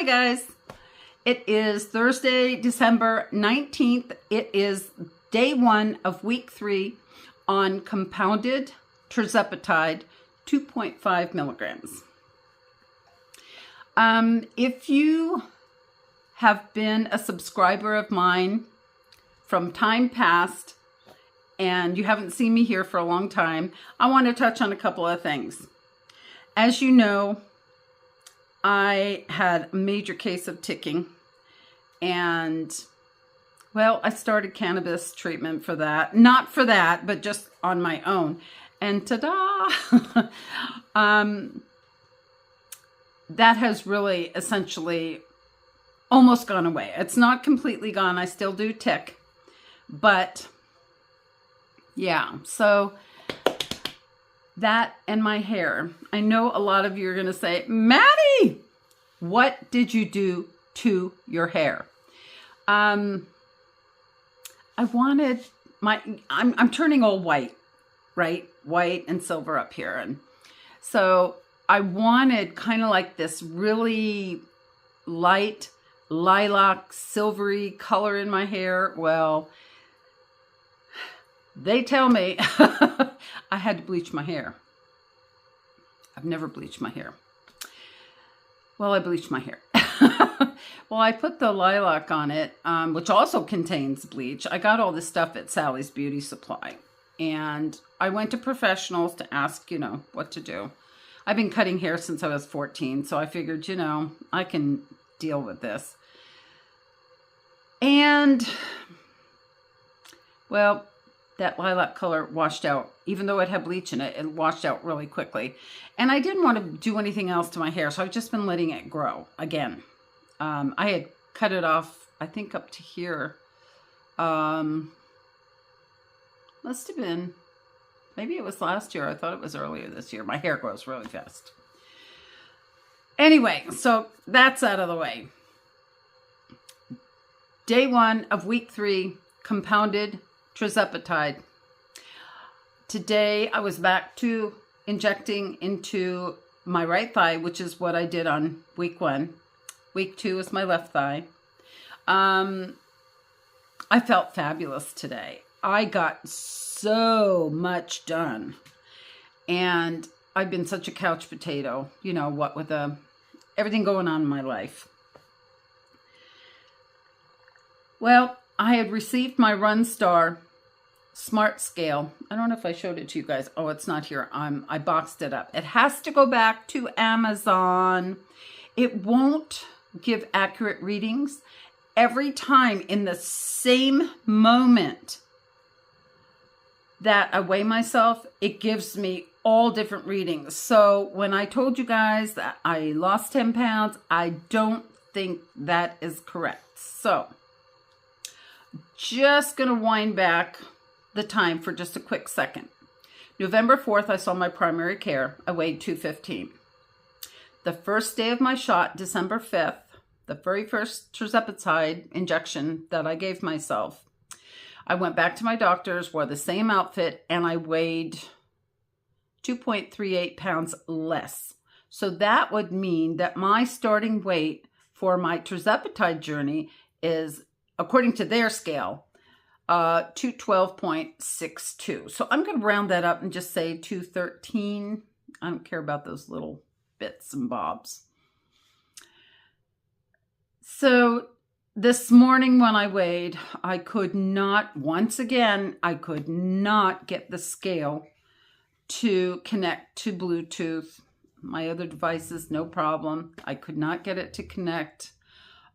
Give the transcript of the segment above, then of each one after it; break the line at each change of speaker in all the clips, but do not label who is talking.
Hi guys, it is Thursday, December 19th. It is day 1 of week 3 on compounded Tirzepatide, 2.5 milligrams. If you have been a subscriber of mine from time past and you haven't seen me here for a long time, I want to touch on a couple of things. As you know, I had a major case of ticking, and well, I started cannabis treatment for that. Not for that, but just on my own. And ta-da! That has really essentially almost gone away. It's not completely gone. I still do tick, but yeah, so that and my hair. I know a lot of you are going to say, Maddie, what did you do to your hair? I wanted I'm turning all white, right? White and silver up here. And so I wanted kind of like this really light lilac silvery color in my hair. Well, they tell me I had to bleach my hair. I've never bleached my hair. Well, I bleached my hair. Well, I put the lilac on it, which also contains bleach. I got all this stuff at Sally's Beauty Supply. And I went to professionals to ask, what to do. I've been cutting hair since I was 14, so I figured, I can deal with this. And, well, that lilac color washed out. Even though it had bleach in it, it washed out really quickly. And I didn't want to do anything else to my hair, so I've just been letting it grow again. I had cut it off, I think, up to here. Must have been, maybe it was last year. I thought it was earlier this year. My hair grows really fast. Anyway, so that's out of the way. Day 1 of week 3, compounded Tirzepatide. Today I was back to injecting into my right thigh, which is what I did on week 1. Week 2 is my left thigh. I felt fabulous today. I got so much done. And I've been such a couch potato, what with everything going on in my life. Well, I had received my Run Star Smart Scale. I don't know if I showed it to you guys. Oh, it's not here. I boxed it up. It has to go back to Amazon. It won't give accurate readings. Every time in the same moment that I weigh myself, it gives me all different readings. So when I told you guys that I lost 10 pounds, I don't think that is correct. So just going to wind back the time for just a quick second. November 4th, I saw my primary care. I weighed 215. The first day of my shot, December 5th, the very first Tirzepatide injection that I gave myself, I went back to my doctor's, wore the same outfit, and I weighed 2.38 pounds less. So that would mean that my starting weight for my Tirzepatide journey is, according to their scale, 212.62. So I'm going to round that up and just say 213. I don't care about those little bits and bobs. So this morning when I weighed, I could not, once again, I could not get the scale to connect to Bluetooth. My other devices, no problem. I could not get it to connect.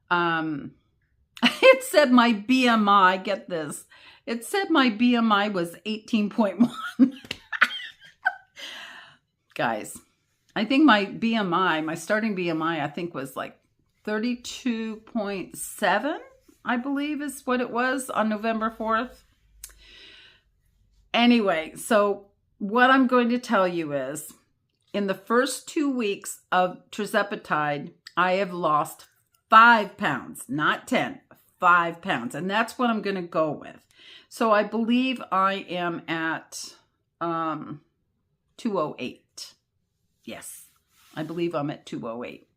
It said my BMI, get this. It said my BMI was 18.1. Guys, I think my BMI, my starting BMI, I think was like 32.7, I believe is what it was on November 4th. Anyway, so what I'm going to tell you is, in the first 2 weeks of Tirzepatide, I have lost 5 pounds, not 10, 5 pounds. And that's what I'm going to go with. So I believe I am at 208. Yes, I believe I'm at 208.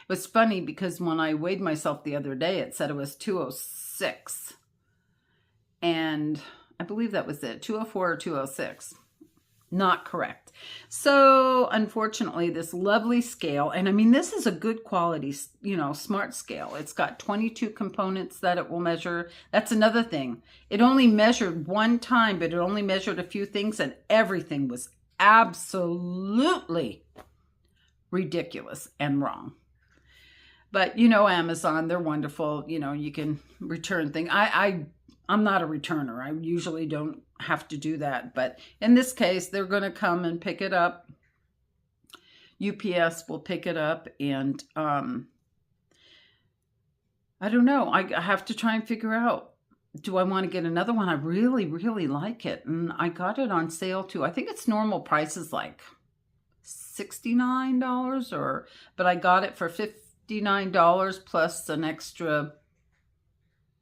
was funny because when I weighed myself the other day, it said it was 206. And I believe that was it, 204 or 206. Not correct. So unfortunately, this lovely scale, and I mean, this is a good quality, smart scale. It's got 22 components that it will measure. That's another thing. It only measured one time, but it only measured a few things, and everything was absolutely ridiculous and wrong. But Amazon, they're wonderful. You can return things. I'm not a returner. I usually don't have to do that. But in this case, they're going to come and pick it up. UPS will pick it up. And I don't know. I have to try and figure out, do I want to get another one? I really, really like it. And I got it on sale too. I think its normal price is like $69, but I got it for $59 plus an extra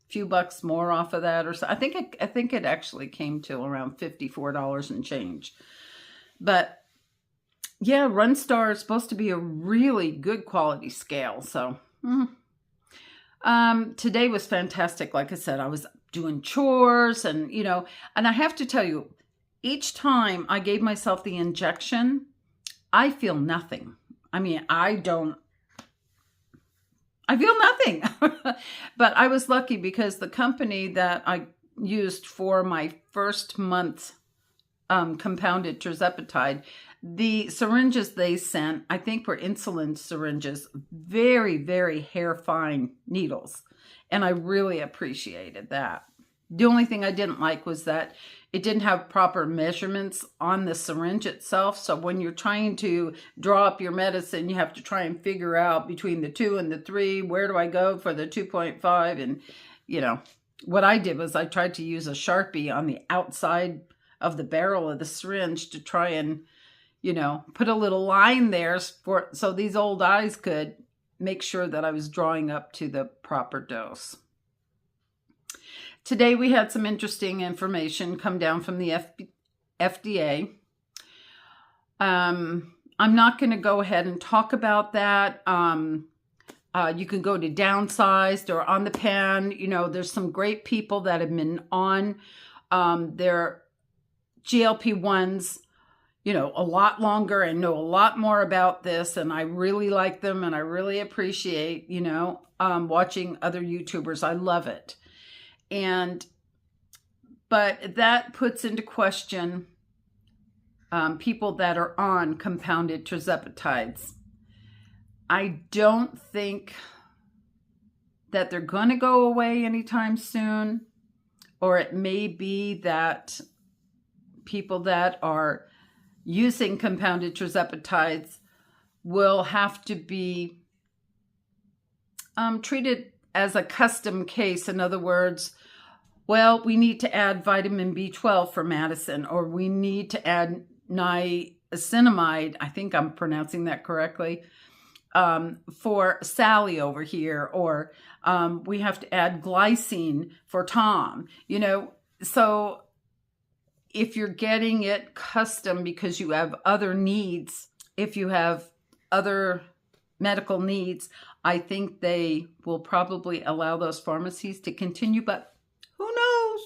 few bucks more off of that, or so. I think it actually came to around $54 and change. But yeah, Runstar is supposed to be a really good quality scale. So today was fantastic. Like I said, I was doing chores and and I have to tell you, each time I gave myself the injection, I feel nothing. I mean, I feel nothing. But I was lucky because the company that I used for my first month compounded Tirzepatide, the syringes they sent, I think were insulin syringes, very, very hair fine needles. And I really appreciated that. The only thing I didn't like was that it didn't have proper measurements on the syringe itself. So when you're trying to draw up your medicine, you have to try and figure out between the 2 and the 3, where do I go for the 2.5? And, what I did was I tried to use a Sharpie on the outside of the barrel of the syringe to try and, put a little line there so these old eyes could make sure that I was drawing up to the proper dose. Today we had some interesting information come down from the FDA. I'm not going to go ahead and talk about that. You can go to Downsized or On the Pan. There's some great people that have been on their GLP-1s, a lot longer and know a lot more about this. And I really like them and I really appreciate, watching other YouTubers. I love it. But that puts into question people that are on compounded Tirzepatides. I don't think that they're going to go away anytime soon, or it may be that people that are using compounded Tirzepatides will have to be treated as a custom case. In other words, well, we need to add vitamin B12 for Madison, or we need to add niacinamide, I think I'm pronouncing that correctly, for Sally over here, or we have to add glycine for Tom, So if you're getting it custom because you have other needs, if you have other medical needs, I think they will probably allow those pharmacies to continue, but who knows?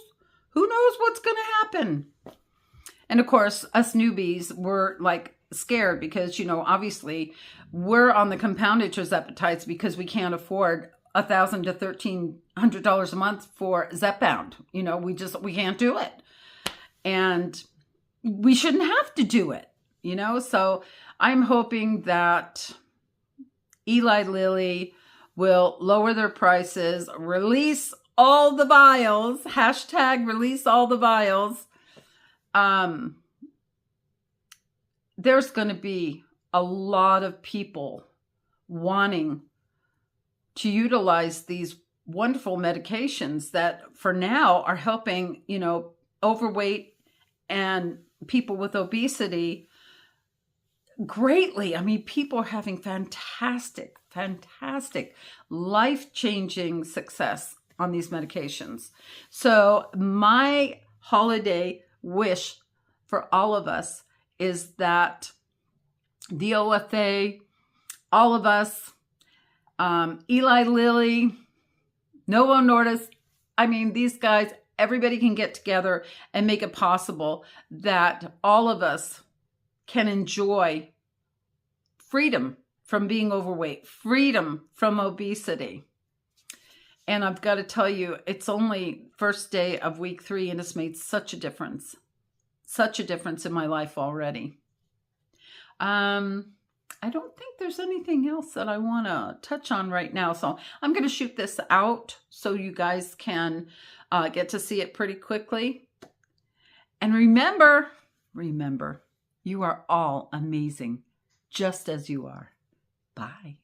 Who knows what's going to happen? And of course, us newbies were like scared because, obviously we're on the compounded Tirzepatides because we can't afford $1,000 to $1,300 a month for Zepbound. We can't do it. And we shouldn't have to do it, So I'm hoping that Eli Lilly will lower their prices, release all the vials, #release all the vials. There's going to be a lot of people wanting to utilize these wonderful medications that for now are helping, overweight and people with obesity greatly. I mean, people are having fantastic, life-changing success on these medications. So my holiday wish for all of us is that the OFA, all of us, Eli Lilly, Novo Nordisk. I mean, these guys, everybody can get together and make it possible that all of us can enjoy freedom from being overweight, freedom from obesity. And I've got to tell you, it's only first day of week 3, and it's made such a difference in my life already. I don't think there's anything else that I want to touch on right now. So I'm going to shoot this out so you guys can get to see it pretty quickly. And remember, you are all amazing, just as you are. Bye.